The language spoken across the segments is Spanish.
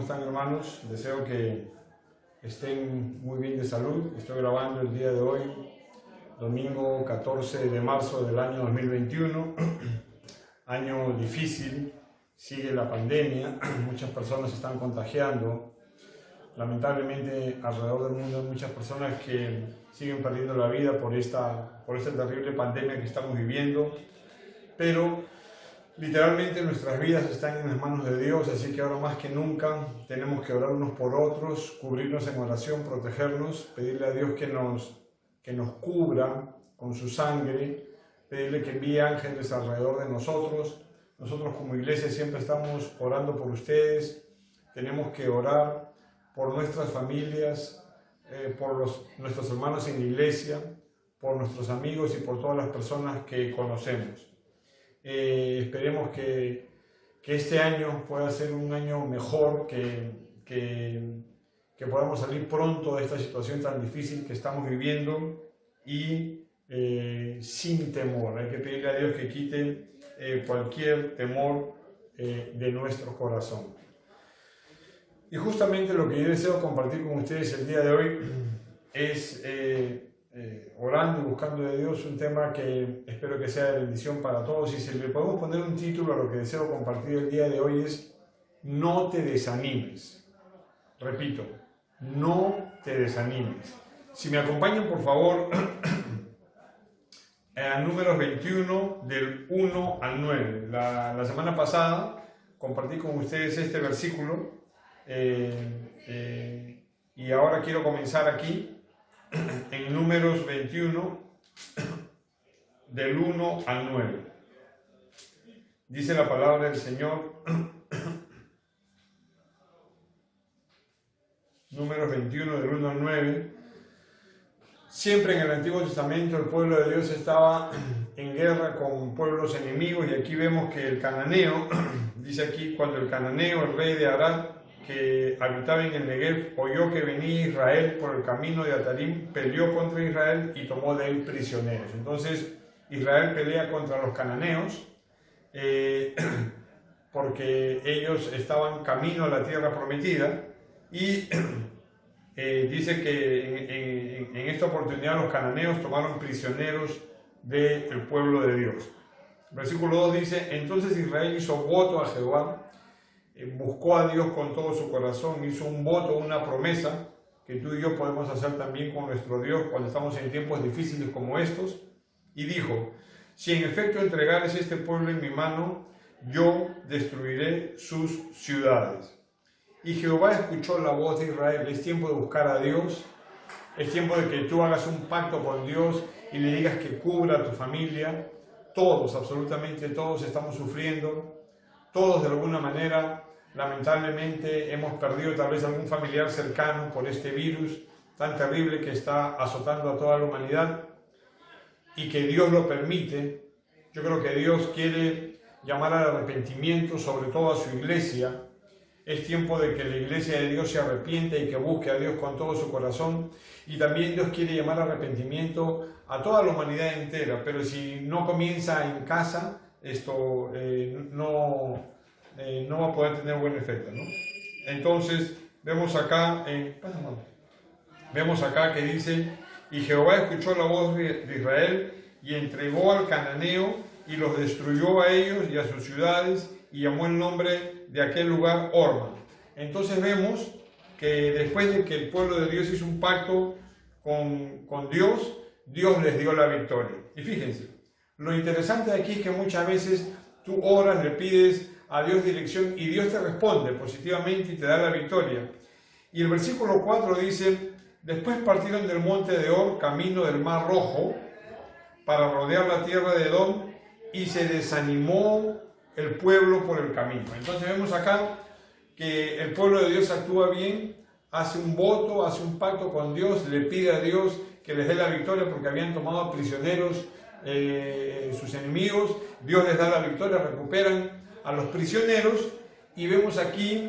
están, hermanos? Deseo que estén muy bien de salud. Estoy grabando el día de hoy, domingo 14 de marzo del año 2021. Año difícil, sigue la pandemia, muchas personas se están contagiando. Lamentablemente, alrededor del mundo hay muchas personas que siguen perdiendo la vida por esta terrible pandemia que estamos viviendo. Pero literalmente nuestras vidas están en las manos de Dios, así que ahora más que nunca tenemos que orar unos por otros, cubrirnos en oración, protegernos, pedirle a Dios que nos cubra con su sangre, pedirle que envíe ángeles alrededor de nosotros. Nosotros como iglesia siempre estamos orando por ustedes, tenemos que orar por nuestras familias, por nuestros hermanos en la iglesia, por nuestros amigos y por todas las personas que conocemos. Esperemos que este año pueda ser un año mejor, que podamos salir pronto de esta situación tan difícil que estamos viviendo y sin temor. Hay que pedirle a Dios que quite cualquier temor de nuestro corazón. Y justamente lo que yo deseo compartir con ustedes el día de hoy es orando y buscando de Dios, un tema que espero que sea de bendición para todos. Y si le podemos poner un título a lo que deseo compartir el día de hoy es: no te desanimes. Repito, no te desanimes. Si me acompañan, por favor, a Números 21, del 1 al 9. La semana pasada compartí con ustedes este versículo y ahora quiero comenzar aquí en Números 21, del 1 al 9. Dice la palabra del Señor, Números 21, del 1 al 9. Siempre en el Antiguo Testamento el pueblo de Dios estaba en guerra con pueblos enemigos, y aquí vemos que el cananeo, dice aquí, cuando el cananeo, el rey de Arad, que habitaba en el Negev, oyó que venía Israel por el camino de Atarim, peleó contra Israel y tomó de él prisioneros. Entonces Israel pelea contra los cananeos porque ellos estaban camino a la tierra prometida, y dice que en esta oportunidad los cananeos tomaron prisioneros del pueblo de Dios. Versículo 2 dice: entonces Israel hizo voto a Jehová, buscó a Dios con todo su corazón, hizo un voto, una promesa que tú y yo podemos hacer también con nuestro Dios cuando estamos en tiempos difíciles como estos, y dijo: si en efecto entregares este pueblo en mi mano, yo destruiré sus ciudades. Y Jehová escuchó la voz de Israel. Es tiempo de buscar a Dios, es tiempo de que tú hagas un pacto con Dios y le digas que cubra a tu familia. Todos, absolutamente todos estamos sufriendo, todos de alguna manera, lamentablemente, hemos perdido tal vez algún familiar cercano por este virus tan terrible que está azotando a toda la humanidad, y que Dios lo permite. Yo creo que Dios quiere llamar al arrepentimiento, sobre todo a su iglesia. Es tiempo de que la iglesia de Dios se arrepiente y que busque a Dios con todo su corazón. Y también Dios quiere llamar al arrepentimiento a toda la humanidad entera. Pero si no comienza en casa, esto no va a poder tener buen efecto, ¿no? Entonces, vemos acá que dice: y Jehová escuchó la voz de Israel y entregó al cananeo y los destruyó a ellos y a sus ciudades, y llamó el nombre de aquel lugar Horma. Entonces vemos que después de que el pueblo de Dios hizo un pacto con Dios, Dios les dio la victoria. Y fíjense, lo interesante de aquí es que muchas veces tú oras, le pides a Dios dirección y Dios te responde positivamente y te da la victoria. Y el versículo 4 dice: después partieron del monte de Or, camino del Mar Rojo, para rodear la tierra de Edom, y se desanimó el pueblo por el camino. Entonces vemos acá que el pueblo de Dios actúa bien, hace un voto, hace un pacto con Dios, le pide a Dios que les dé la victoria porque habían tomado prisioneros sus enemigos. Dios les da la victoria, recuperan a los prisioneros, y vemos aquí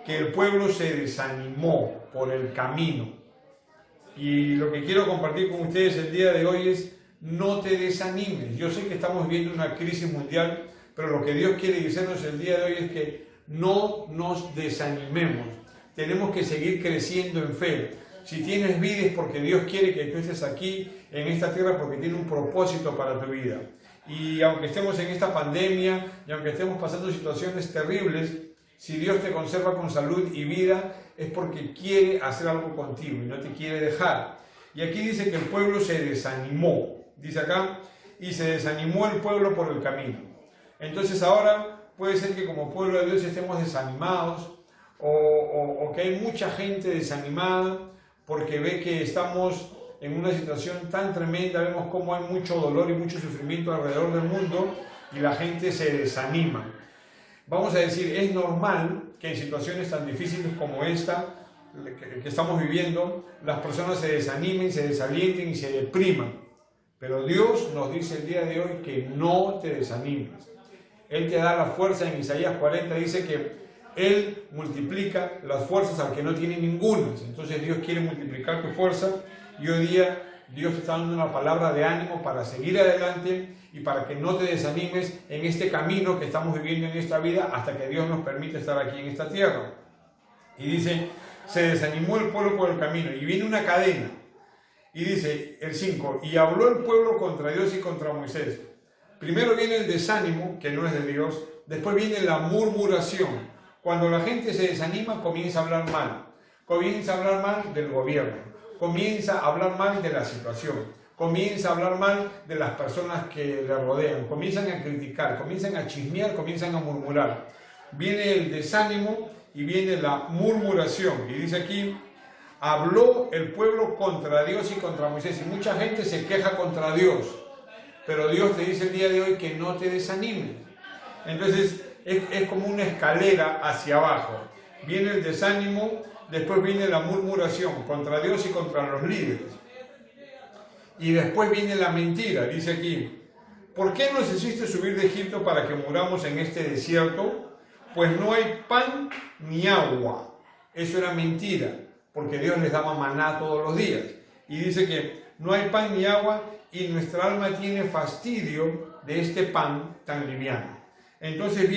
que el pueblo se desanimó por el camino. Y lo que quiero compartir con ustedes el día de hoy es: no te desanimes. Yo sé que estamos viviendo una crisis mundial, pero lo que Dios quiere decirnos el día de hoy es que no nos desanimemos. Tenemos que seguir creciendo en fe. Si tienes vida es porque Dios quiere que tú estés aquí en esta tierra, porque tiene un propósito para tu vida. Y aunque estemos en esta pandemia y aunque estemos pasando situaciones terribles, si Dios te conserva con salud y vida es porque quiere hacer algo contigo y no te quiere dejar. Y aquí dice que el pueblo se desanimó, dice acá, y se desanimó el pueblo por el camino. Entonces ahora puede ser que como pueblo de Dios estemos desanimados o que hay mucha gente desanimada porque ve que estamos en una situación tan tremenda, vemos cómo hay mucho dolor y mucho sufrimiento alrededor del mundo y la gente se desanima. Vamos a decir, es normal que en situaciones tan difíciles como esta que estamos viviendo, las personas se desanimen, se desalienten y se depriman. Pero Dios nos dice el día de hoy que no te desanimes. Él te da la fuerza. En Isaías 40 dice que Él multiplica las fuerzas al que no tiene ninguna. Entonces Dios quiere multiplicar tu fuerza y hoy día Dios te está dando una palabra de ánimo para seguir adelante y para que no te desanimes en este camino que estamos viviendo en esta vida hasta que Dios nos permite estar aquí en esta tierra. Y dice, se desanimó el pueblo por el camino y viene una cadena. Y dice el 5, y habló el pueblo contra Dios y contra Moisés. Primero viene el desánimo, que no es de Dios, después viene la murmuración. Cuando la gente se desanima, comienza a hablar mal del gobierno, comienza a hablar mal de la situación, comienza a hablar mal de las personas que le rodean, comienzan a criticar, comienzan a chismear, comienzan a murmurar. Viene el desánimo y viene la murmuración. Y dice aquí, habló el pueblo contra Dios y contra Moisés. Y mucha gente se queja contra Dios, pero Dios te dice el día de hoy que no te desanimes. Entonces es como una escalera hacia abajo. Viene el desánimo, después viene la murmuración contra Dios y contra los líderes. Y después viene la mentira. Dice aquí, ¿por qué nos hiciste subir de Egipto para que muramos en este desierto? Pues no hay pan ni agua. Eso era mentira, porque Dios les daba maná todos los días. Y dice que no hay pan ni agua y nuestra alma tiene fastidio de este pan tan liviano. Entonces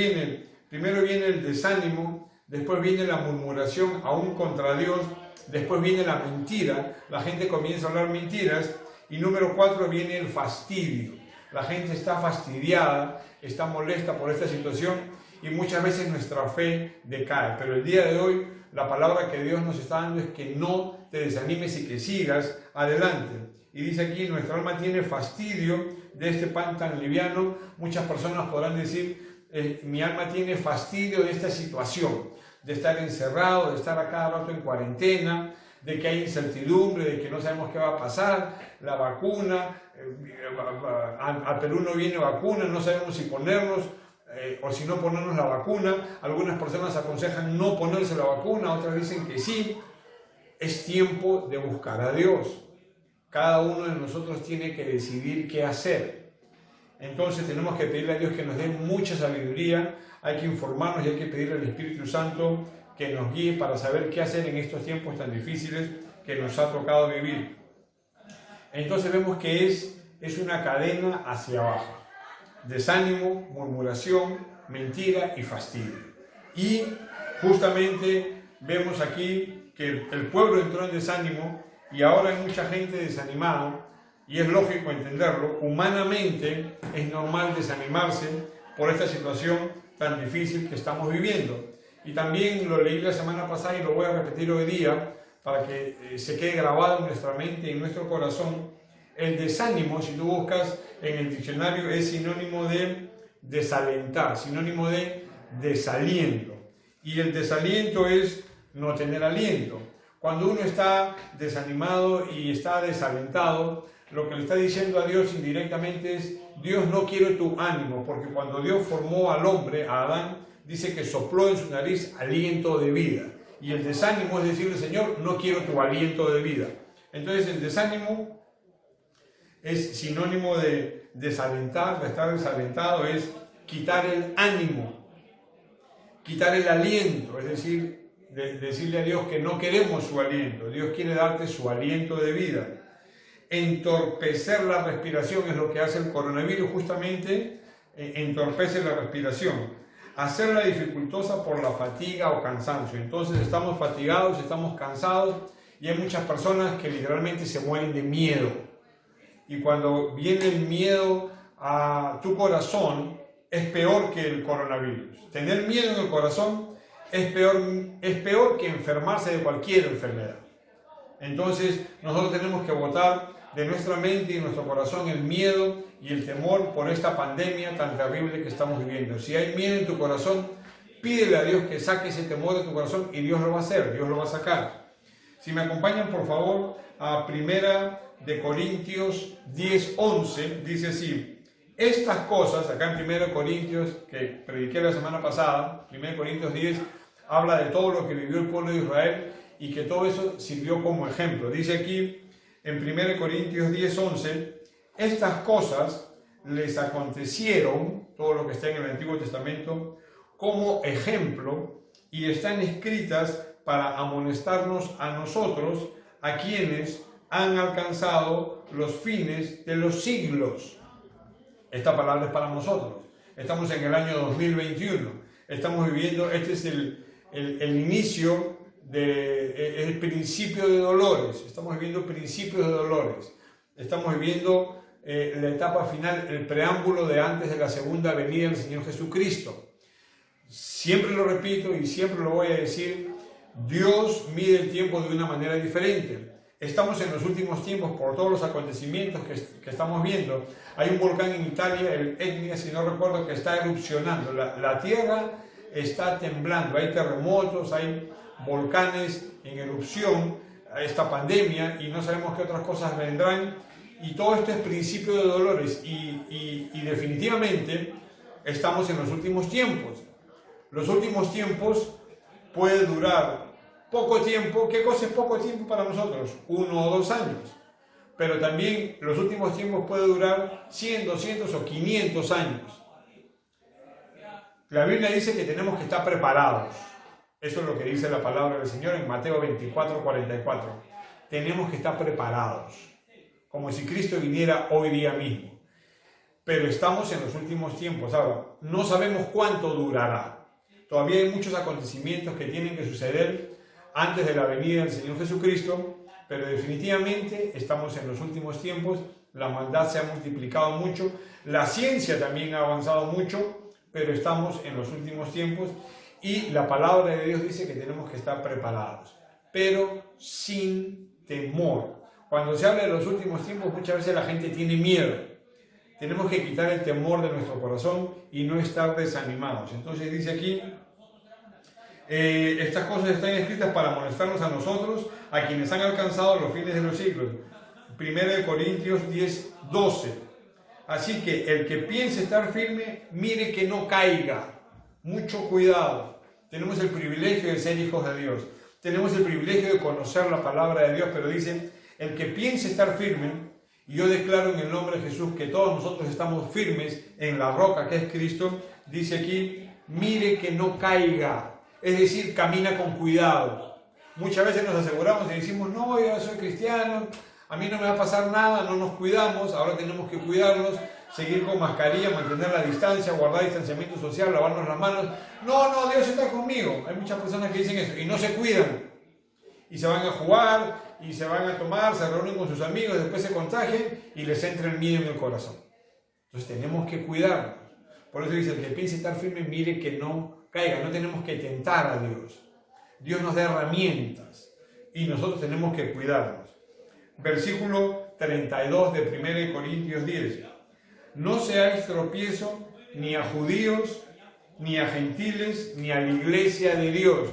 primero viene el desánimo, después viene la murmuración aún contra Dios, después viene la mentira, la gente comienza a hablar mentiras, y número 4 viene el fastidio. La gente está fastidiada, está molesta por esta situación y muchas veces nuestra fe decae. Pero el día de hoy la palabra que Dios nos está dando es que no te desanimes y que sigas adelante. Y dice aquí, nuestra alma tiene fastidio de este pan tan liviano. Muchas personas podrán decir, mi alma tiene fastidio de esta situación, de estar encerrado, de estar a cada rato en cuarentena, de que hay incertidumbre, de que no sabemos qué va a pasar, la vacuna, al Perú no viene vacuna, no sabemos si ponernos o si no ponernos la vacuna. Algunas personas aconsejan no ponerse la vacuna, otras dicen que sí. Es tiempo de buscar a Dios. Cada uno de nosotros tiene que decidir qué hacer. Entonces tenemos que pedirle a Dios que nos dé mucha sabiduría, hay que informarnos y hay que pedirle al Espíritu Santo que nos guíe para saber qué hacer en estos tiempos tan difíciles que nos ha tocado vivir. Entonces vemos que es una cadena hacia abajo. Desánimo, murmuración, mentira y fastidio. Y justamente vemos aquí que el pueblo entró en desánimo y ahora hay mucha gente desanimada y es lógico entenderlo. Humanamente es normal desanimarse por esta situación tan difícil que estamos viviendo. Y también lo leí la semana pasada y lo voy a repetir hoy día para que se quede grabado en nuestra mente y en nuestro corazón. El desánimo, si tú buscas en el diccionario, es sinónimo de desalentar, sinónimo de desaliento. Y el desaliento es no tener aliento. Cuando uno está desanimado y está desalentado, lo que le está diciendo a Dios indirectamente es, Dios, no quiero tu ánimo, porque cuando Dios formó al hombre, a Adán, dice que sopló en su nariz aliento de vida. Y el desánimo es decirle, Señor, no quiero tu aliento de vida. Entonces el desánimo es sinónimo de desalentar, de estar desalentado, es quitar el ánimo, quitar el aliento, es decir, decirle a Dios que no queremos su aliento. Dios quiere darte su aliento de vida. Entorpecer la respiración es lo que hace el coronavirus, justamente entorpece la respiración. hacerla dificultosa por la fatiga o cansancio. Entonces estamos fatigados, estamos cansados y hay muchas personas que literalmente se mueren de miedo. Y cuando viene el miedo a tu corazón, es peor que el coronavirus. Tener miedo en el corazón es peor que enfermarse de cualquier enfermedad. Entonces nosotros tenemos que botar de nuestra mente y de nuestro corazón el miedo y el temor por esta pandemia tan terrible que estamos viviendo. Si hay miedo en tu corazón, pídele a Dios que saque ese temor de tu corazón y Dios lo va a hacer, Dios lo va a sacar. Si me acompañan por favor a 1 Corintios 10:11, dice así: estas cosas, acá en 1 Corintios, que prediqué la semana pasada, 1 Corintios 10, habla de todo lo que vivió el pueblo de Israel y que todo eso sirvió como ejemplo. Dice aquí en 1 Corintios 10:11, estas cosas les acontecieron, todo lo que está en el Antiguo Testamento, como ejemplo y están escritas para amonestarnos a nosotros, a quienes han alcanzado los fines de los siglos. Esta palabra es para nosotros. Estamos en el año 2021. Estamos viviendo, este es el inicio, el principio de dolores. Estamos viviendo principios de dolores. Estamos viviendo la etapa final, el preámbulo de antes de la segunda venida del Señor Jesucristo. Siempre lo repito y siempre lo voy a decir, Dios mide el tiempo de una manera diferente. Estamos en los últimos tiempos por todos los acontecimientos que estamos viendo. Hay un volcán en Italia, el Etna, si no recuerdo, que está erupcionando. La tierra está temblando, hay terremotos, hay volcanes en erupción, esta pandemia, y no sabemos qué otras cosas vendrán. Y todo esto es principio de dolores y definitivamente estamos en los últimos tiempos. Los últimos tiempos puede durar poco tiempo. ¿Qué cosa es poco tiempo para nosotros? 1 o 2 años. Pero también los últimos tiempos puede durar 100, 200 o 500 años. La Biblia dice que tenemos que estar preparados. Eso es lo que dice la palabra del Señor en Mateo 24:44. Tenemos que estar preparados, como si Cristo viniera hoy día mismo. Pero estamos en los últimos tiempos. Ahora, no sabemos cuánto durará. Todavía hay muchos acontecimientos que tienen que suceder antes de la venida del Señor Jesucristo, pero definitivamente estamos en los últimos tiempos. La maldad se ha multiplicado mucho, la ciencia también ha avanzado mucho, pero estamos en los últimos tiempos y la palabra de Dios dice que tenemos que estar preparados, pero sin temor. Cuando se habla de los últimos tiempos, muchas veces la gente tiene miedo. Tenemos que quitar el temor de nuestro corazón y no estar desanimados. Entonces dice aquí, estas cosas están escritas para amonestarnos a nosotros, a quienes han alcanzado los fines de los siglos. 1 Corintios 10:12. Así que el que piense estar firme, mire que no caiga. Mucho cuidado. Tenemos el privilegio de ser hijos de Dios. Tenemos el privilegio de conocer la palabra de Dios, pero dice, el que piense estar firme, y yo declaro en el nombre de Jesús que todos nosotros estamos firmes en la roca que es Cristo. Dice aquí, mire que no caiga. Es decir, camina con cuidado. Muchas veces nos aseguramos y decimos, no, yo soy cristiano, a mí no me va a pasar nada, no nos cuidamos, ahora tenemos que cuidarnos, seguir con mascarilla, mantener la distancia, guardar distanciamiento social, lavarnos las manos. No, Dios está conmigo. Hay muchas personas que dicen eso y no se cuidan. Y se van a jugar, y se van a tomar, se reúnen con sus amigos, después se contagian y les entra el miedo en el corazón. Entonces tenemos que cuidarnos. Por eso dice, el que piense estar firme, mire que no caiga. No tenemos que tentar a Dios. Dios nos da herramientas y nosotros tenemos que cuidarnos. Versículo 32 de 1 Corintios 10. No seáis tropiezo ni a judíos, ni a gentiles, ni a la iglesia de Dios.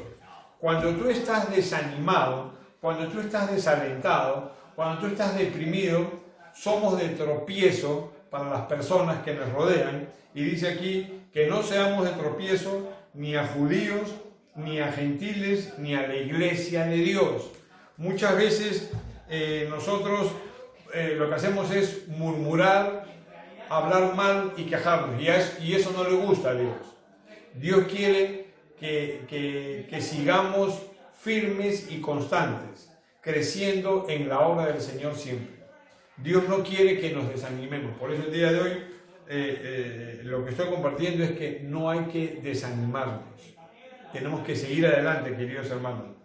Cuando tú estás desanimado, cuando tú estás desalentado, cuando tú estás deprimido, somos de tropiezo para las personas que nos rodean. Y dice aquí que no seamos de tropiezo ni a judíos, ni a gentiles, ni a la iglesia de Dios. Muchas veces nosotros lo que hacemos es murmurar, hablar mal y quejarnos. Y eso no le gusta a Dios. Dios quiere que sigamos firmes y constantes, creciendo en la obra del Señor siempre. Dios no quiere que nos desanimemos. Por eso el día de hoy lo que estoy compartiendo es que no hay que desanimarnos. Tenemos que seguir adelante, queridos hermanos.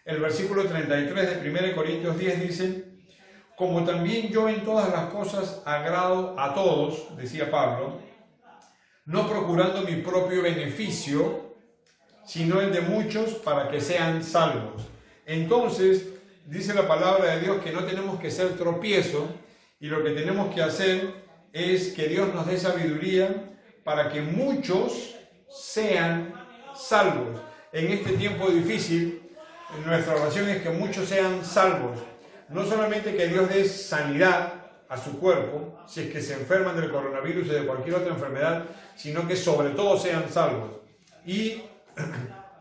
El versículo 33 de 1 Corintios 10 dice: como también yo en todas las cosas agrado a todos, decía Pablo, no procurando mi propio beneficio, sino el de muchos para que sean salvos. Entonces, dice la palabra de Dios que no tenemos que ser tropiezo, y lo que tenemos que hacer es que Dios nos dé sabiduría para que muchos sean salvos. En este tiempo difícil, nuestra oración es que muchos sean salvos. No solamente que Dios dé sanidad a su cuerpo, si es que se enferman del coronavirus o de cualquier otra enfermedad, sino que sobre todo sean salvos. Y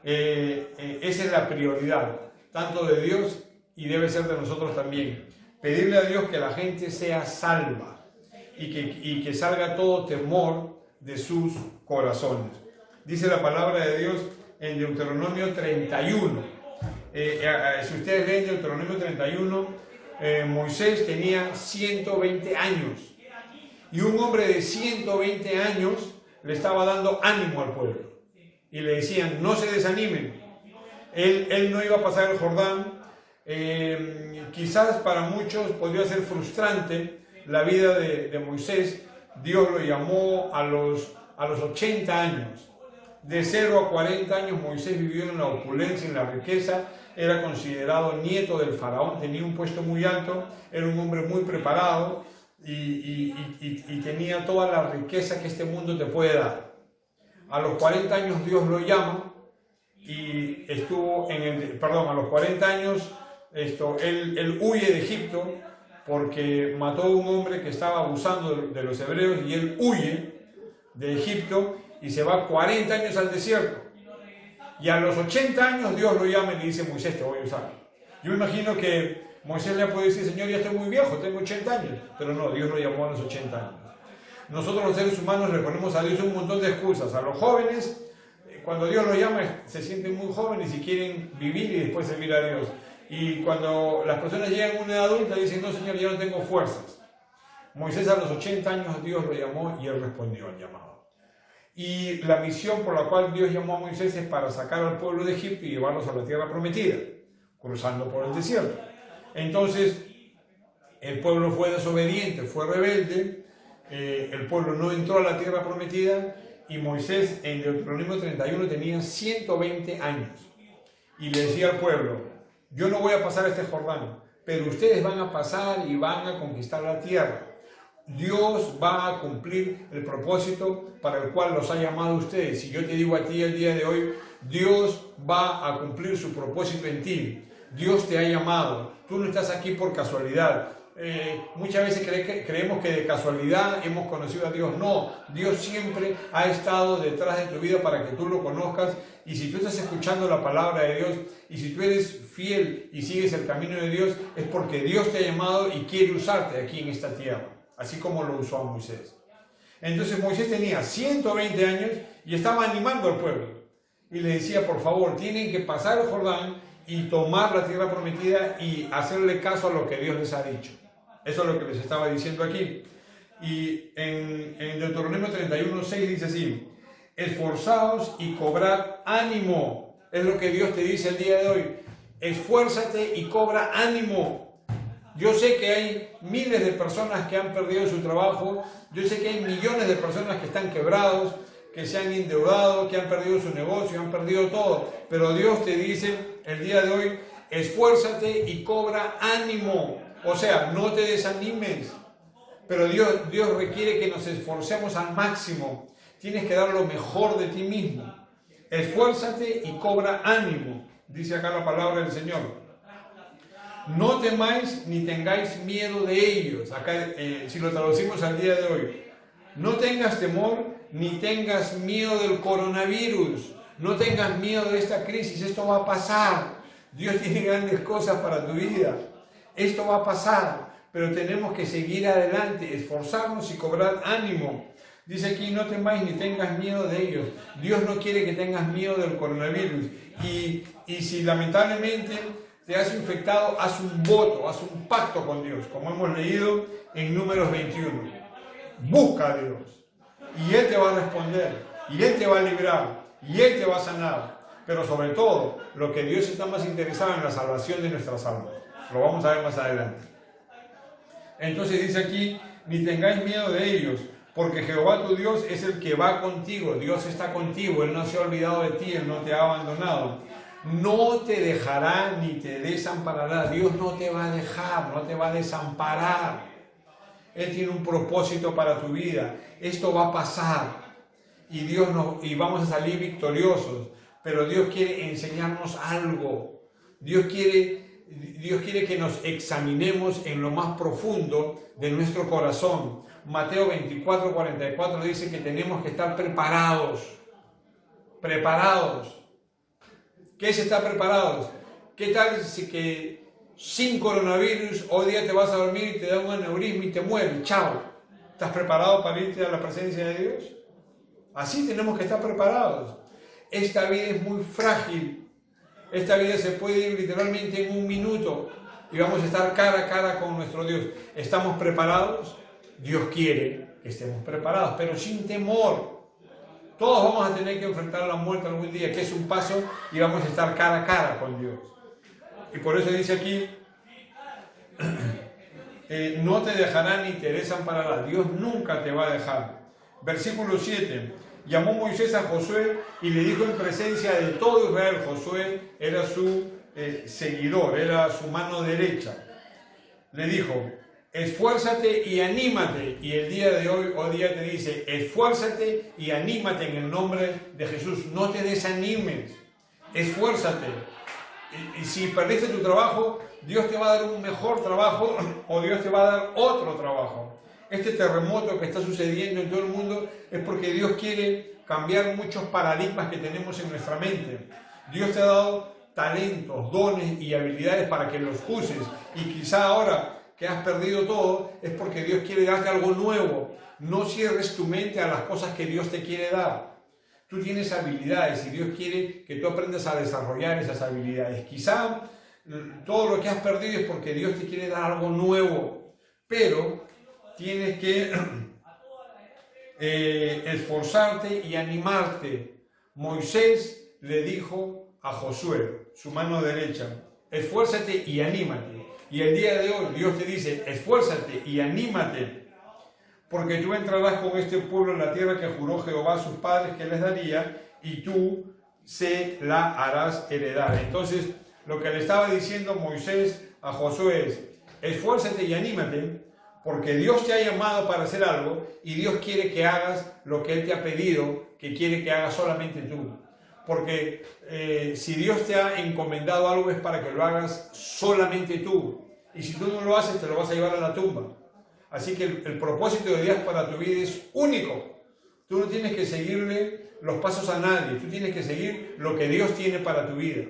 esa es la prioridad, tanto de Dios y debe ser de nosotros también. Pedirle a Dios que la gente sea salva y que salga todo temor de sus corazones. Dice la palabra de Dios en Deuteronomio 31. Si ustedes leen Deuteronomio 31, Moisés tenía 120 años y un hombre de 120 años le estaba dando ánimo al pueblo y le decían: no se desanimen. Él no iba a pasar el Jordán. Quizás para muchos podría ser frustrante la vida de Moisés. Dios lo llamó a los 80 años. De 0 a 40 años Moisés vivió en la opulencia, en la riqueza, era considerado nieto del faraón, tenía un puesto muy alto, era un hombre muy preparado y tenía toda la riqueza que este mundo te puede dar. A los 40 años Dios lo llama y estuvo a los 40 años él huye de Egipto porque mató a un hombre que estaba abusando de los hebreos, y él huye de Egipto y se va 40 años al desierto. Y a los 80 años Dios lo llama y le dice: Moisés, te voy a usar. Yo imagino que Moisés le puede decir: Señor, ya estoy muy viejo, tengo 80 años. Pero no, Dios lo llamó a los 80 años. Nosotros los seres humanos le ponemos a Dios un montón de excusas. A los jóvenes, cuando Dios los llama, se sienten muy jóvenes y quieren vivir y después servir a Dios. Y cuando las personas llegan a una edad adulta, dicen: no, Señor, ya no tengo fuerzas. Moisés a los 80 años Dios lo llamó y él respondió al llamado. Y la misión por la cual Dios llamó a Moisés es para sacar al pueblo de Egipto y llevarlos a la tierra prometida, cruzando por el desierto. Entonces, el pueblo fue desobediente, fue rebelde, el pueblo no entró a la tierra prometida, y Moisés en Deuteronomio 31 tenía 120 años. Y le decía al pueblo: yo no voy a pasar este Jordán, pero ustedes van a pasar y van a conquistar la tierra. Dios va a cumplir el propósito para el cual los ha llamado a ustedes. Si yo te digo a ti el día de hoy, Dios va a cumplir su propósito en ti. Dios te ha llamado. Tú no estás aquí por casualidad. Muchas veces creemos que de casualidad hemos conocido a Dios. No, Dios siempre ha estado detrás de tu vida para que tú lo conozcas. Y si tú estás escuchando la palabra de Dios, y si tú eres fiel y sigues el camino de Dios, es porque Dios te ha llamado y quiere usarte aquí en esta tierra, así como lo usó a Moisés. Entonces Moisés tenía 120 años y estaba animando al pueblo. Y le decía: por favor, tienen que pasar el Jordán y tomar la tierra prometida y hacerle caso a lo que Dios les ha dicho. Eso es lo que les estaba diciendo aquí. Y en Deuteronomio 31:6 dice así: esforzaos y cobrad ánimo. Es lo que Dios te dice el día de hoy. Esfuérzate y cobra ánimo. Yo sé que hay miles de personas que han perdido su trabajo. Yo sé que hay millones de personas que están quebrados, que se han endeudado, que han perdido su negocio, han perdido todo. Pero Dios te dice el día de hoy: esfuérzate y cobra ánimo. O sea, no te desanimes. Pero Dios requiere que nos esforcemos al máximo. Tienes que dar lo mejor de ti mismo. Esfuérzate y cobra ánimo, dice acá la palabra del Señor. No temáis ni tengáis miedo de ellos. Acá, si lo traducimos al día de hoy: no tengas temor ni tengas miedo del coronavirus. No tengas miedo de esta crisis. Esto va a pasar. Dios tiene grandes cosas para tu vida. Esto va a pasar, pero tenemos que seguir adelante, esforzarnos y cobrar ánimo. Dice aquí: no temáis ni tengas miedo de ellos. Dios no quiere que tengas miedo del coronavirus. Y si lamentablemente te has infectado, haz un voto, haz un pacto con Dios, como hemos leído en Números 21. Busca a Dios. Y Él te va a responder. Y Él te va a librar. Y Él te va a sanar. Pero sobre todo, lo que Dios está más interesado en la salvación de nuestras almas. Lo vamos a ver más adelante. Entonces dice aquí, ni tengáis miedo de ellos, porque Jehová tu Dios es el que va contigo. Dios está contigo, Él no se ha olvidado de ti, Él no te ha abandonado. No te dejará ni te desamparará. Dios no te va a dejar, no te va a desamparar. Él tiene un propósito para tu vida. Esto va a pasar y vamos a salir victoriosos. Pero Dios quiere enseñarnos algo. Dios quiere que nos examinemos en lo más profundo de nuestro corazón. Mateo 24:44 dice que tenemos que estar preparados. Preparados. ¿Qué es estar preparados? ¿Qué tal si que sin coronavirus hoy día te vas a dormir y te da un aneurisma y te mueres? ¡Chao! ¿Estás preparado para irte a la presencia de Dios? Así tenemos que estar preparados. Esta vida es muy frágil. Esta vida se puede ir literalmente en un minuto y vamos a estar cara a cara con nuestro Dios. ¿Estamos preparados? Dios quiere que estemos preparados, pero sin temor. Todos vamos a tener que enfrentar la muerte algún día, que es un paso, y vamos a estar cara a cara con Dios. Y por eso dice aquí, no te dejará ni te desamparará. Dios nunca te va a dejar. Versículo 7. Llamó Moisés a Josué y le dijo en presencia de todo Israel. Josué era su seguidor, era su mano derecha. Le dijo, esfuérzate y anímate. Y el día de hoy día te dice, esfuérzate y anímate en el nombre de Jesús. No te desanimes, esfuérzate. Y si perdiste tu trabajo, Dios te va a dar un mejor trabajo o Dios te va a dar otro trabajo. Este terremoto que está sucediendo en todo el mundo es porque Dios quiere cambiar muchos paradigmas que tenemos en nuestra mente. Dios te ha dado talentos, dones y habilidades para que los uses. Y quizá ahora que has perdido todo es porque Dios quiere darte algo nuevo. No cierres tu mente a las cosas que Dios te quiere dar. Tú tienes habilidades y Dios quiere que tú aprendas a desarrollar esas habilidades. Quizá todo lo que has perdido es porque Dios te quiere dar algo nuevo, pero tienes que esforzarte y animarte. Moisés le dijo a Josué, su mano derecha, esfuérzate y anímate. Y el día de hoy Dios te dice, esfuérzate y anímate, porque tú entrarás con este pueblo en la tierra que juró Jehová a sus padres que les daría, y tú se la harás heredar. Entonces, lo que le estaba diciendo Moisés a Josué es, esfuérzate y anímate, porque Dios te ha llamado para hacer algo y Dios quiere que hagas lo que Él te ha pedido, que quiere que hagas solamente tú. Porque si Dios te ha encomendado algo es para que lo hagas solamente tú. Y si tú no lo haces, te lo vas a llevar a la tumba. Así que el propósito de Dios para tu vida es único. Tú no tienes que seguirle los pasos a nadie. Tú tienes que seguir lo que Dios tiene para tu vida.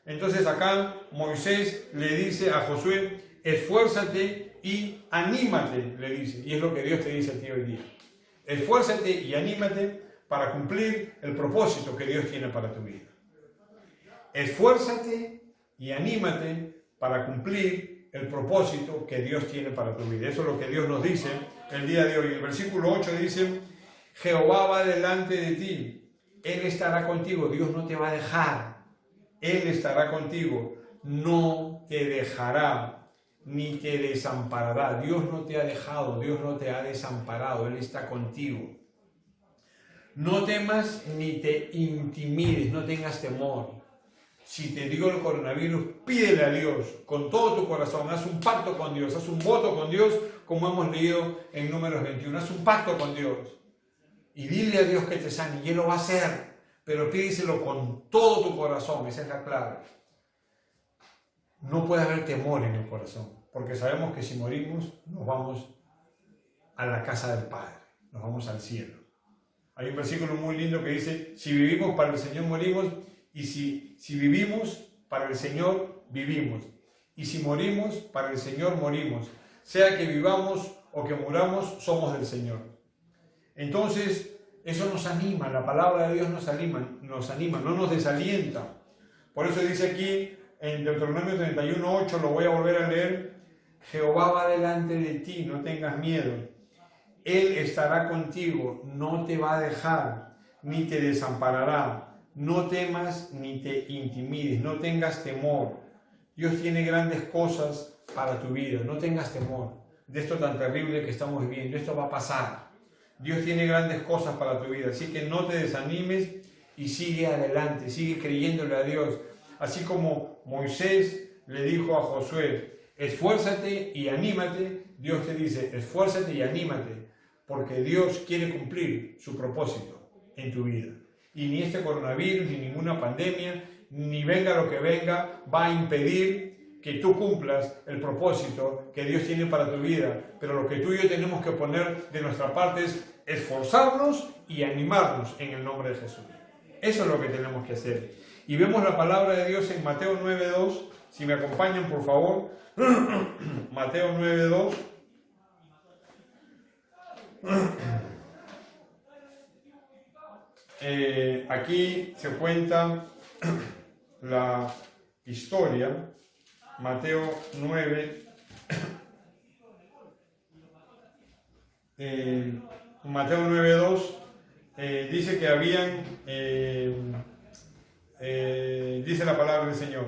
Entonces acá Moisés le dice a Josué, esfuérzate y anímate, le dice. Y es lo que Dios te dice a ti hoy día. Esfuérzate y anímate para cumplir el propósito que Dios tiene para tu vida. Esfuérzate y anímate para cumplir el propósito que Dios tiene para tu vida. Eso es lo que Dios nos dice el día de hoy. El versículo 8 dice, Jehová va delante de ti, Él estará contigo. Dios no te va a dejar, Él estará contigo, no te dejará ni te desamparará. Dios no te ha dejado, Dios no te ha desamparado, Él está contigo. No temas ni te intimides, no tengas temor. Si te dio el coronavirus, pídele a Dios con todo tu corazón, haz un pacto con Dios, haz un voto con Dios, como hemos leído en Números 21, haz un pacto con Dios y dile a Dios que te sane, y Él lo va a hacer, pero pídeselo con todo tu corazón, esa es la clave. No puede haber temor en el corazón, porque sabemos que si morimos, nos vamos a la casa del Padre, nos vamos al cielo. Hay un versículo muy lindo que dice, si vivimos para el Señor morimos, y si vivimos para el Señor vivimos, y si morimos para el Señor morimos, sea que vivamos o que muramos, somos del Señor. Entonces, eso nos anima, la palabra de Dios nos anima, no nos desalienta. Por eso dice aquí, en Deuteronomio 31:8, lo voy a volver a leer, Jehová va delante de ti, no tengas miedo. Él estará contigo, no te va a dejar, ni te desamparará. No temas ni te intimides, no tengas temor. Dios tiene grandes cosas para tu vida, no tengas temor de esto tan terrible que estamos viviendo. Esto va a pasar. Dios tiene grandes cosas para tu vida, así que no te desanimes y sigue adelante, sigue creyéndole a Dios. Así como Moisés le dijo a Josué, esfuérzate y anímate, Dios te dice, esfuérzate y anímate, porque Dios quiere cumplir su propósito en tu vida. Y ni este coronavirus, ni ninguna pandemia, ni venga lo que venga, va a impedir que tú cumplas el propósito que Dios tiene para tu vida. Pero lo que tú y yo tenemos que poner de nuestra parte es esforzarnos y animarnos en el nombre de Jesús. Eso es lo que tenemos que hacer. Y vemos la palabra de Dios en Mateo 9:2. Si me acompañan, por favor. Mateo 9:2. Aquí se cuenta la historia. Mateo 9. Mateo 9:2 dice que habían, dice la palabra del Señor,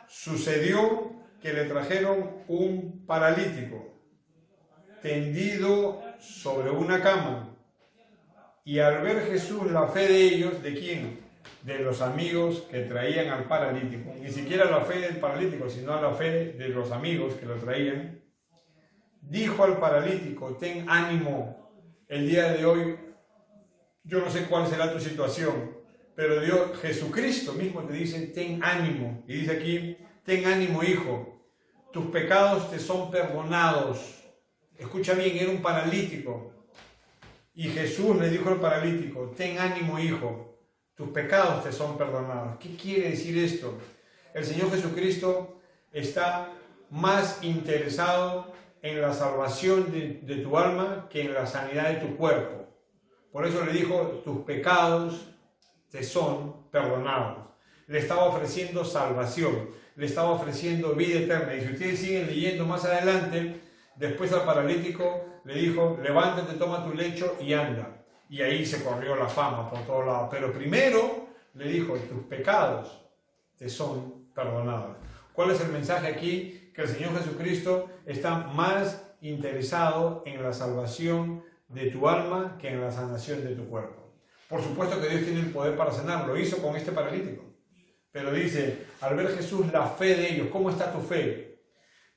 sucedió que le trajeron un paralítico tendido sobre una cama, y al ver Jesús la fe de ellos, ¿de quién? De los amigos que traían al paralítico, ni siquiera la fe del paralítico, sino la fe de los amigos que lo traían, dijo al paralítico, ten ánimo. El día de hoy, yo no sé cuál será tu situación, pero Dios, Jesucristo mismo te dice, ten ánimo. Y dice aquí, ten ánimo, hijo, tus pecados te son perdonados. Escucha bien, era un paralítico. Y Jesús le dijo al paralítico, ten ánimo, hijo, tus pecados te son perdonados. ¿Qué quiere decir esto? El Señor Jesucristo está más interesado en la salvación de tu alma que en la sanidad de tu cuerpo. Por eso le dijo, tus pecados te son perdonados. Le estaba ofreciendo salvación, le estaba ofreciendo vida eterna. Y si ustedes siguen leyendo más adelante, después al paralítico le dijo, levántate, toma tu lecho y anda. Y ahí se corrió la fama por todos lados. Pero primero le dijo, tus pecados te son perdonados. ¿Cuál es el mensaje aquí? Que el Señor Jesucristo está más interesado en la salvación de tu alma que en la sanación de tu cuerpo. Por supuesto que Dios tiene el poder para sanar, lo hizo con este paralítico. Pero dice, al ver Jesús la fe de ellos, ¿cómo está tu fe?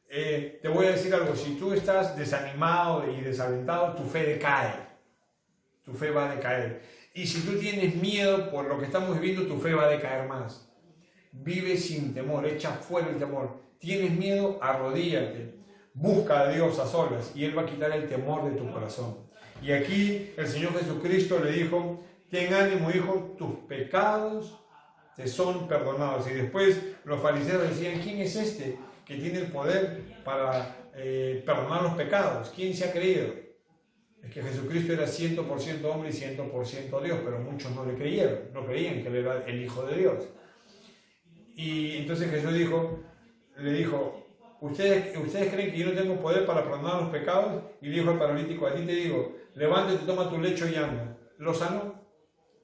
Te voy a decir algo, si tú estás desanimado y desalentado, tu fe decae. Tu fe va a decaer. Y si tú tienes miedo por lo que estamos viviendo, tu fe va a decaer más. Vive sin temor, echa fuera el temor. ¿Tienes miedo? Arrodíllate. Busca a Dios a solas y Él va a quitar el temor de tu corazón. Y aquí el Señor Jesucristo le dijo, ten ánimo, hijo, tus pecados te son perdonados. Y después los fariseos decían, ¿quién es este que tiene el poder para perdonar los pecados? ¿Quién se ha creído? Es que Jesucristo era 100% hombre y 100% Dios, pero muchos no le creyeron, no creían que Él era el Hijo de Dios. Y entonces Jesús le dijo, ¿Ustedes creen que yo no tengo poder para perdonar los pecados? Y dijo al paralítico, a ti te digo, levántate, toma tu lecho y anda. Lo sanó,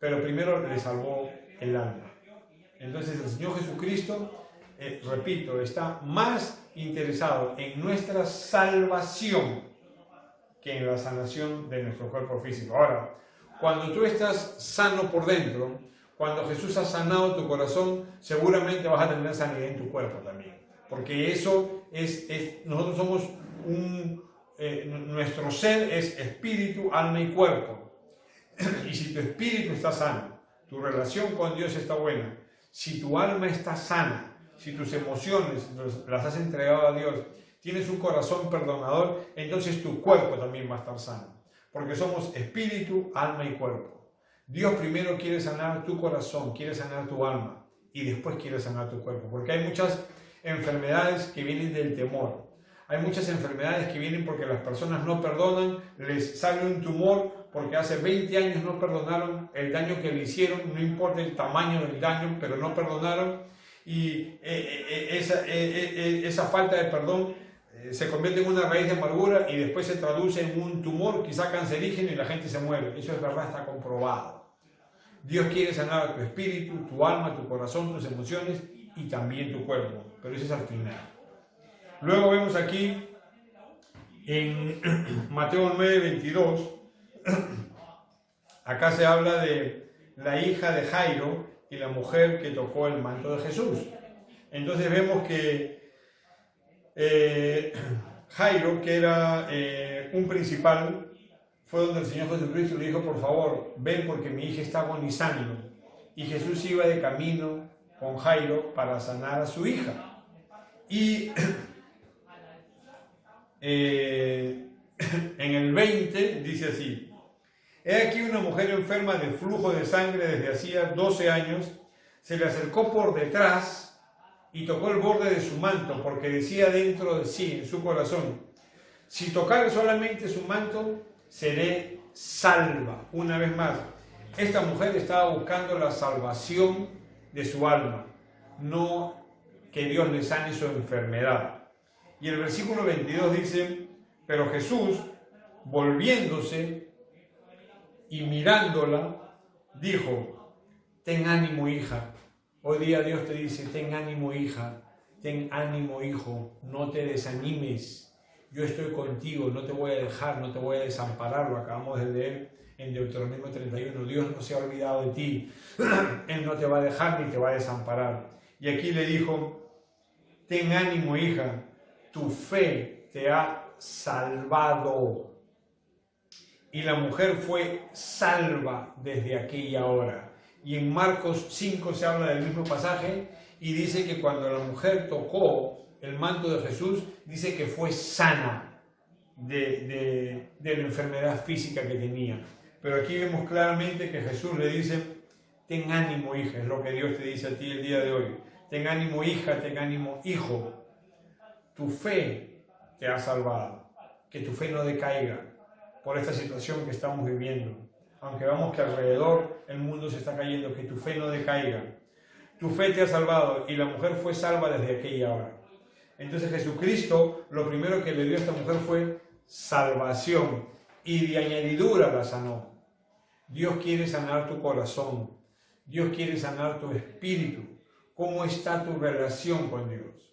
pero primero le salvó el alma. Entonces el Señor Jesucristo, repito, está más interesado en nuestra salvación que en la sanación de nuestro cuerpo físico. Ahora, cuando tú estás sano por dentro, cuando Jesús ha sanado tu corazón, seguramente vas a tener sanidad en tu cuerpo también. Porque eso nosotros somos nuestro ser es espíritu, alma y cuerpo. Y si tu espíritu está sano, tu relación con Dios está buena, si tu alma está sana, si tus emociones las has entregado a Dios, tienes un corazón perdonador, entonces tu cuerpo también va a estar sano. Porque somos espíritu, alma y cuerpo. Dios primero quiere sanar tu corazón, quiere sanar tu alma y después quiere sanar tu cuerpo. Porque hay muchas enfermedades que vienen del temor. Hay muchas enfermedades que vienen porque las personas no perdonan, les sale un tumor porque hace 20 años no perdonaron el daño que le hicieron, no importa el tamaño del daño, pero no perdonaron. Y esa falta de perdón se convierte en una raíz de amargura y después se traduce en un tumor quizá cancerígeno y la gente se muere. Eso es verdad, está comprobado. Dios quiere sanar tu espíritu, tu alma, tu corazón, tus emociones y también tu cuerpo, pero eso es al final. Luego vemos aquí en Mateo 9:22, acá se habla de la hija de Jairo y la mujer que tocó el manto de Jesús. Entonces vemos que Jairo, que era un principal, fue donde el Señor Jesucristo le dijo: por favor, ven porque mi hija está agonizando. Y Jesús iba de camino con Jairo para sanar a su hija. Y en el 20 dice así: he aquí una mujer enferma de flujo de sangre desde hacía 12 años, se le acercó por detrás y tocó el borde de su manto, porque decía dentro de sí, en su corazón: si tocare solamente su manto, seré salva. Una vez más, esta mujer estaba buscando la salvación de su alma, no que Dios le sane su enfermedad. Y el versículo 22 dice: pero Jesús, volviéndose y mirándola, dijo: ten ánimo, hija. Hoy día Dios te dice: ten ánimo, hija, ten ánimo, hijo, no te desanimes, yo estoy contigo, no te voy a dejar, no te voy a desamparar. Lo acabamos de leer en Deuteronomio 31, Dios no se ha olvidado de ti, Él no te va a dejar ni te va a desamparar. Y aquí le dijo: ten ánimo, hija, tu fe te ha salvado. Y la mujer fue salva desde aquella hora. Y en Marcos 5 se habla del mismo pasaje y dice que cuando la mujer tocó el manto de Jesús, dice que fue sana de la enfermedad física que tenía. Pero aquí vemos claramente que Jesús le dice: ten ánimo, hija, es lo que Dios te dice a ti el día de hoy. Ten ánimo, hija, ten ánimo, hijo. Tu fe te ha salvado. Que tu fe no decaiga por esta situación que estamos viviendo. Aunque vemos que alrededor el mundo se está cayendo, que tu fe no decaiga. Tu fe te ha salvado y la mujer fue salva desde aquella hora. Entonces Jesucristo, lo primero que le dio a esta mujer fue salvación y de añadidura la sanó. Dios quiere sanar tu corazón. Dios quiere sanar tu espíritu. ¿Cómo está tu relación con Dios?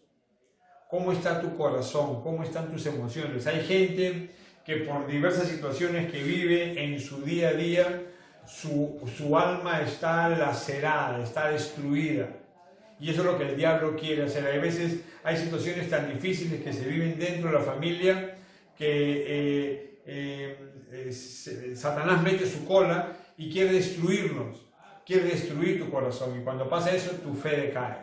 ¿Cómo está tu corazón? ¿Cómo están tus emociones? Hay gente que por diversas situaciones que vive en su día a día, su alma está lacerada, está destruida. Y eso es lo que el diablo quiere hacer. Hay veces, hay situaciones tan difíciles que se viven dentro de la familia que Satanás mete su cola y quiere destruirnos, quiere destruir tu corazón. Y cuando pasa eso, tu fe decae.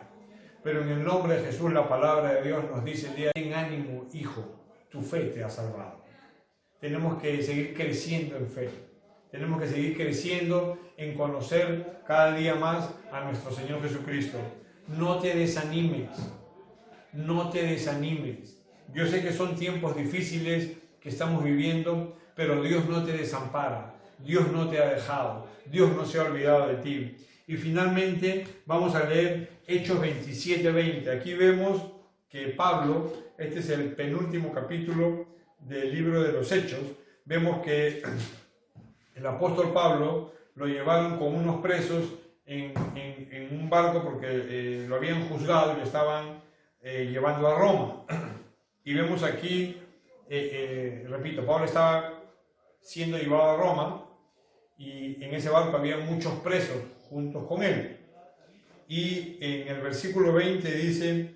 Pero en el nombre de Jesús, la palabra de Dios nos dice el día: ten ánimo, hijo, tu fe te ha salvado. Tenemos que seguir creciendo en fe. Tenemos que seguir creciendo en conocer cada día más a nuestro Señor Jesucristo. No te desanimes. No te desanimes. Yo sé que son tiempos difíciles que estamos viviendo, pero Dios no te desampara. Dios no te ha dejado. Dios no se ha olvidado de ti. Y finalmente vamos a leer Hechos 27:20. Aquí vemos que Pablo, este es el penúltimo capítulo del libro de los Hechos, vemos que el apóstol Pablo lo llevaron con unos presos en un barco porque lo habían juzgado y le estaban llevando a Roma. Y vemos aquí, repito, Pablo estaba siendo llevado a Roma y en ese barco había muchos presos juntos con él. Y en el versículo 20 dice: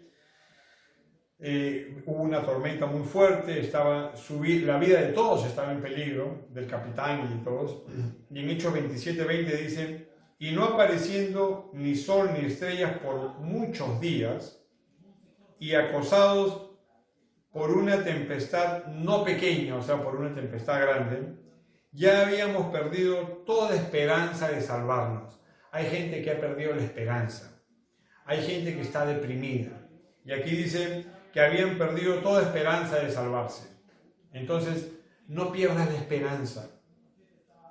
hubo una tormenta muy fuerte, la vida de todos estaba en peligro, del capitán y de todos. Y en Hechos 27:20 dice: y no apareciendo ni sol ni estrellas por muchos días, y acosados por una tempestad no pequeña, o sea, por una tempestad grande, ya habíamos perdido toda esperanza de salvarnos. Hay gente que ha perdido la esperanza, hay gente que está deprimida, y aquí dice que habían perdido toda esperanza de salvarse. Entonces, no pierdas la esperanza.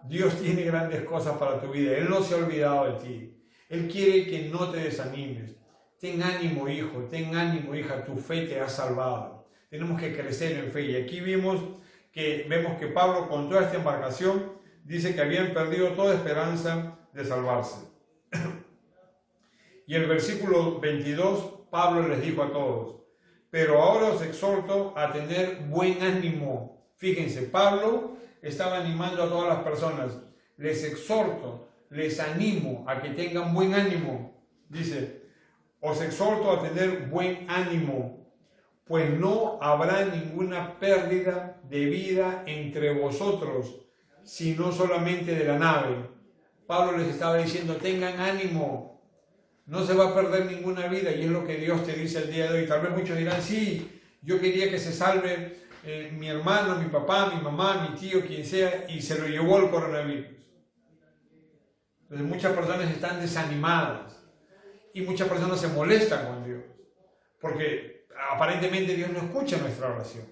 Dios tiene grandes cosas para tu vida. Él no se ha olvidado de ti. Él quiere que no te desanimes. Ten ánimo, hijo, ten ánimo, hija, tu fe te ha salvado. tenemos que crecer en fe. Y aquí vemos que Pablo, con toda esta embarcación, dice que habían perdido toda esperanza de salvarse. Y el versículo 22, Pablo les dijo a todos: pero ahora os exhorto a tener buen ánimo. Fíjense, Pablo estaba animando a todas las personas. Les exhorto, les animo a que tengan buen ánimo. Dice, os exhorto a tener buen ánimo, pues no habrá ninguna pérdida de vida entre vosotros, sino solamente de la nave. Pablo les estaba diciendo, tengan ánimo, no se va a perder ninguna vida, y es lo que Dios te dice el día de hoy. Tal vez muchos dirán, sí, yo quería que se salve mi hermano, mi papá, mi mamá, mi tío, quien sea, y se lo llevó el coronavirus. Entonces muchas personas están desanimadas y muchas personas se molestan con Dios, porque aparentemente Dios no escucha nuestra oración.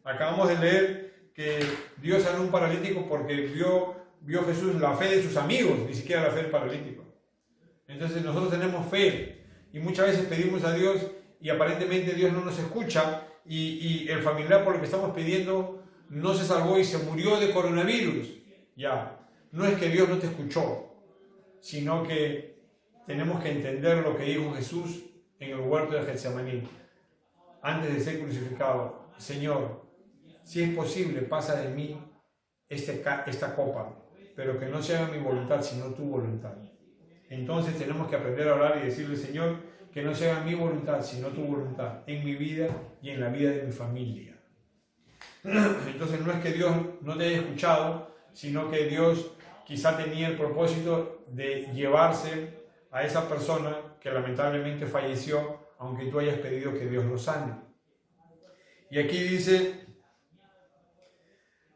Acabamos de leer que Dios sanó a un paralítico porque vio Jesús la fe de sus amigos, ni siquiera la fe del paralítico. Entonces nosotros tenemos fe y muchas veces pedimos a Dios y aparentemente Dios no nos escucha y el familiar por el que estamos pidiendo no se salvó y se murió de coronavirus. Ya, no es que Dios no te escuchó, sino que tenemos que entender lo que dijo Jesús en el huerto de Getsemaní antes de ser crucificado. Señor, si es posible, pasa de mí esta copa, pero que no se haga mi voluntad, sino tu voluntad. Entonces tenemos que aprender a orar y decirle, Señor, que no se haga mi voluntad, sino tu voluntad, en mi vida y en la vida de mi familia. Entonces no es que Dios no te haya escuchado, sino que Dios quizá tenía el propósito de llevarse a esa persona que lamentablemente falleció, aunque tú hayas pedido que Dios lo sane. Y aquí dice,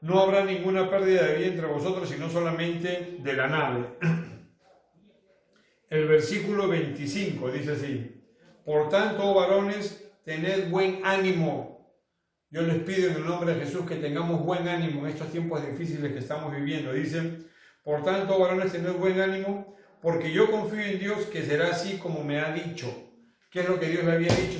no habrá ninguna pérdida de vida entre vosotros, sino solamente de la nave. El versículo 25 dice así, por tanto, varones, tened buen ánimo. Yo les pido en el nombre de Jesús que tengamos buen ánimo en estos tiempos difíciles que estamos viviendo. Dice, por tanto, varones, tened buen ánimo, porque yo confío en Dios que será así como me ha dicho. ¿Qué es lo que Dios le había dicho?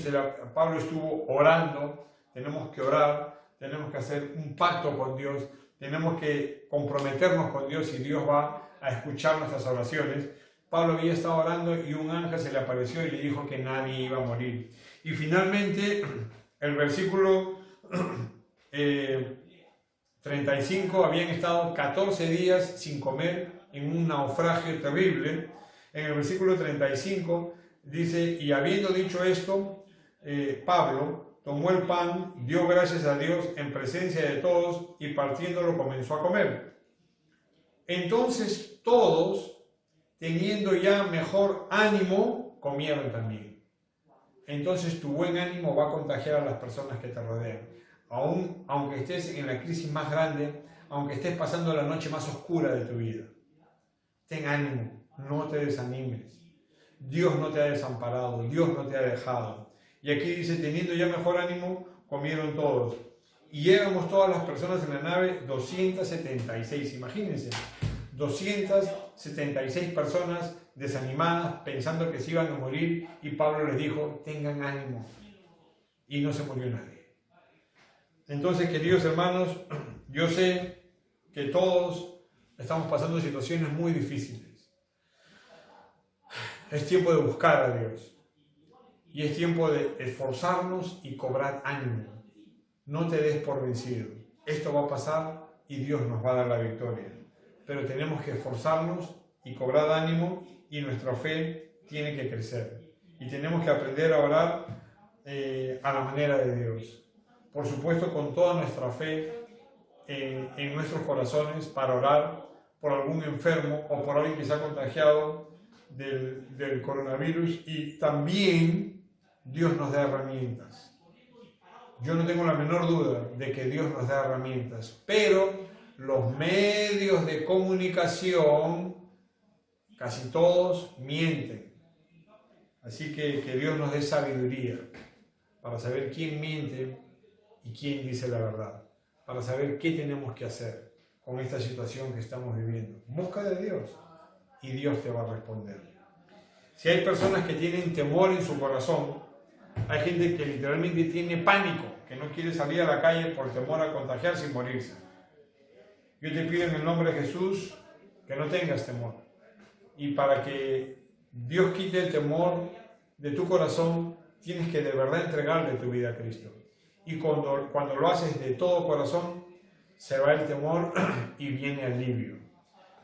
Pablo estuvo orando. Tenemos que orar, tenemos que hacer un pacto con Dios, tenemos que comprometernos con Dios y Dios va a escuchar nuestras oraciones. Pablo había estado orando y un ángel se le apareció y le dijo que nadie iba a morir. Y finalmente, el versículo 35, habían estado 14 días sin comer en un naufragio terrible. En el versículo 35 dice, y habiendo dicho esto, Pablo tomó el pan, dio gracias a Dios en presencia de todos y partiéndolo comenzó a comer. Entonces todos, teniendo ya mejor ánimo, comieron también. Entonces tu buen ánimo va a contagiar a las personas que te rodean. Aunque estés en la crisis más grande, aunque estés pasando la noche más oscura de tu vida, ten ánimo, no te desanimes. Dios no te ha desamparado, Dios no te ha dejado. Y aquí dice, teniendo ya mejor ánimo, comieron todos. Y éramos todas las personas en la nave 276, imagínense. 276 personas desanimadas, pensando que se iban a morir, y Pablo les dijo, tengan ánimo, y no se murió nadie. Entonces, queridos hermanos, yo sé que todos estamos pasando situaciones muy difíciles. Es tiempo de buscar a Dios, y es tiempo de esforzarnos y cobrar ánimo. No te des por vencido, esto va a pasar y Dios nos va a dar la victoria. Pero tenemos que esforzarnos y cobrar ánimo, y nuestra fe tiene que crecer. Y tenemos que aprender a orar a la manera de Dios. Por supuesto, con toda nuestra fe en nuestros corazones, para orar por algún enfermo o por alguien que se ha contagiado del coronavirus, y también Dios nos da herramientas. Yo no tengo la menor duda de que Dios nos da herramientas, pero los medios de comunicación, casi todos mienten. Así que Dios nos dé sabiduría para saber quién miente y quién dice la verdad, para saber qué tenemos que hacer con esta situación que estamos viviendo. Busca de Dios y Dios te va a responder. Si hay personas que tienen temor en su corazón, hay gente que literalmente tiene pánico. que no quiere salir a la calle por temor a contagiarse y morirse. Yo te pido en el nombre de Jesús que no tengas temor. Y para que Dios quite el temor de tu corazón, tienes que de verdad entregarle tu vida a Cristo. Y cuando lo haces de todo corazón, se va el temor y viene alivio.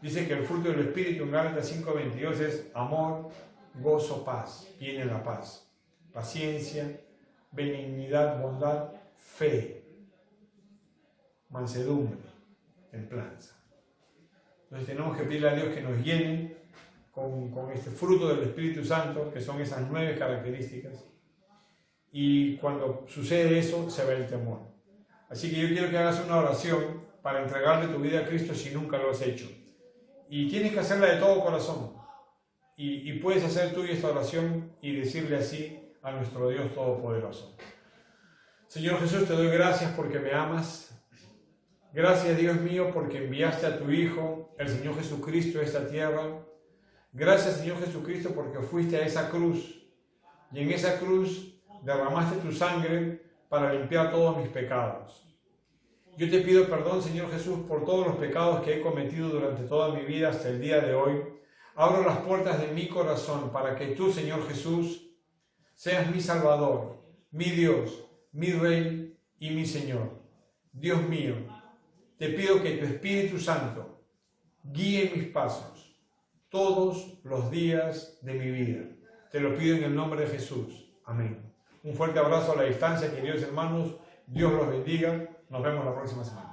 Dice que el fruto del Espíritu en Gálatas 5:22 es amor, gozo, paz. Viene la paz. Paciencia, benignidad, bondad, fe, mansedumbre, templanza. Entonces tenemos que pedirle a Dios que nos llene con este fruto del Espíritu Santo, que son esas 9 características. Y cuando sucede eso, se va el temor. Así que yo quiero que hagas una oración para entregarle tu vida a Cristo si nunca lo has hecho. Y tienes que hacerla de todo corazón. Y puedes hacer tú esta oración y decirle así a nuestro Dios Todopoderoso. Señor Jesús, te doy gracias porque me amas. Gracias, Dios mío, porque enviaste a tu Hijo, el Señor Jesucristo, a esta tierra. Gracias, Señor Jesucristo, porque fuiste a esa cruz. Y en esa cruz derramaste tu sangre para limpiar todos mis pecados. Yo te pido perdón, Señor Jesús, por todos los pecados que he cometido durante toda mi vida hasta el día de hoy. Abro las puertas de mi corazón para que tú, Señor Jesús, seas mi Salvador, mi Dios, mi Rey y mi Señor. Dios mío, te pido que tu Espíritu Santo guíe mis pasos todos los días de mi vida. Te lo pido en el nombre de Jesús. Amén. Un fuerte abrazo a la distancia, queridos hermanos. Dios los bendiga. Nos vemos la próxima semana.